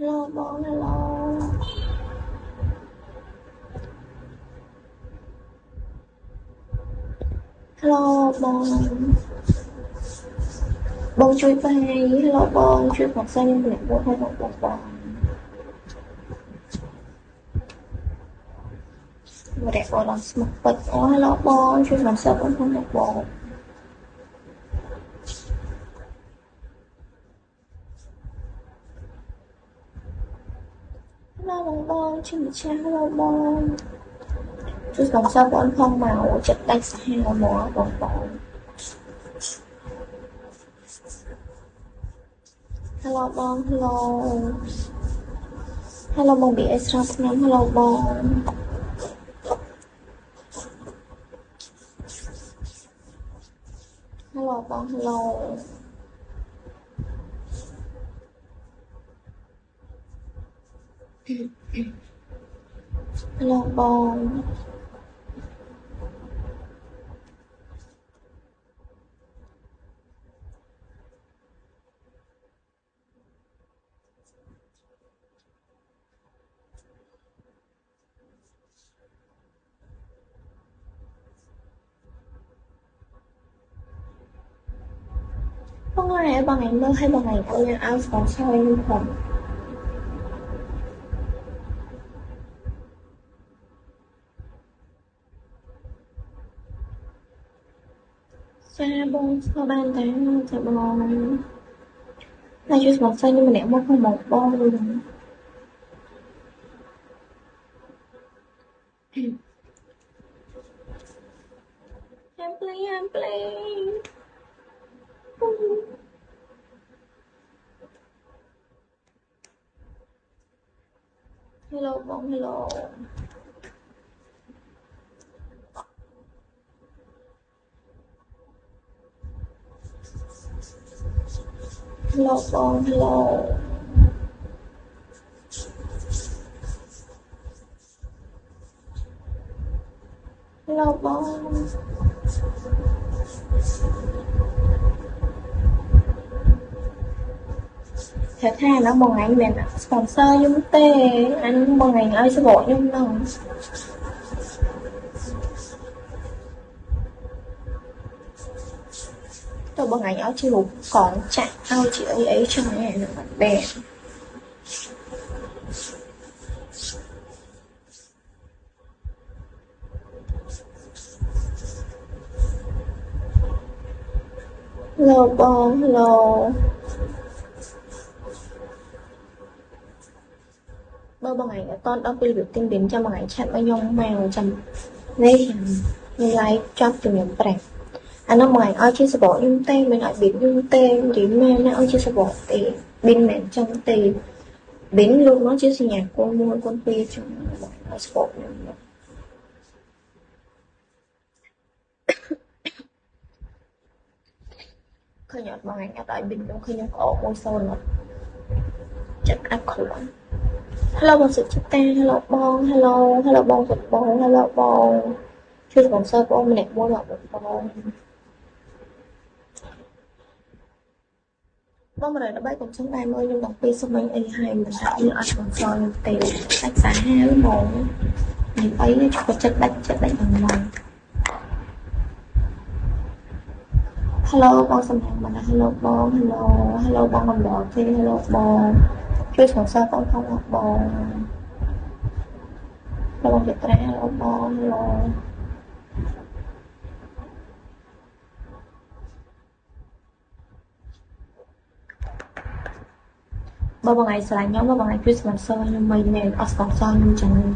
Hello bông, hello. Hello bông. Bông chui bay. Hello bông, chui mặt xanh nhưng lại bông không bông bông bông. Mà đẹp bông là mặt bật. Hello bông, chui mặt xanh bông không bông bông. Hello bông bông, chui mặt cha hello bông. Chui mặt xanh bông không màu chất đánh xa hello bông bông. Hello bông, hello. Hello bông bị extra nhóm hello bông. Hello bông, hello. Hello bông. Bông ơi, bằng ảnh mơ hay bằng ảnh ơi là áo phóng soi như không? Xa bông, sao ban tán chả bông. Là chú phóng soi nhưng mà nẻ mơ không một bông luôn. Em play, em play. Hello bông, hello. Hello bông, hello. Hello bông. Thật ra nó một ngày mình sponsor dung tê. Anh một ngày ơi sẽ bộ dung đâu. Tôi bằng ảnh áo chụp còn chạy ao chị ấy cho mẹ được bạn bè. Hello bông, hello. Bơ bằng ảnh con đã bị biểu tin đến cho bằng ảnh chặn bao nhiêu mèo chầm đây như like cho từ nhóm bè anh nó bằng ảnh ơi chia sẻ bỏ nhung tên mình lại biến nhung tên thì mẹ nó ơi chia sẻ bỏ thì bên mẹ trong thì biến luôn nó chia sẻ nhạc con mua con phi trong bọn nó sport khơi nhọt bằng ảnh ở tại bình trong khi nhung ổ môi sâu nó chất ác khổ. Hello bông sự chúc tên hello bông hello hello bông sụp bông hello bông chưa còn sơ bông mình đẹp mua lọ bông bông mà này nó bay cùng trong đài mơ nhưng bằng pi xong mình A2 mình đã như ở trong soi tiền sách giá hai với một nhìn ấy có chất đánh bằng ngoài. Hello bông xâm hàng mình là hello bông hello bông mình bỏ thì hello bông chưa còn sơ bông không học bông hello bông Việt Nam hello bông hello bao bằng ngày sẽ là nhóm bao bằng ngày Christmas sơ nhưng mình nền ở sponsor nhưng chẳng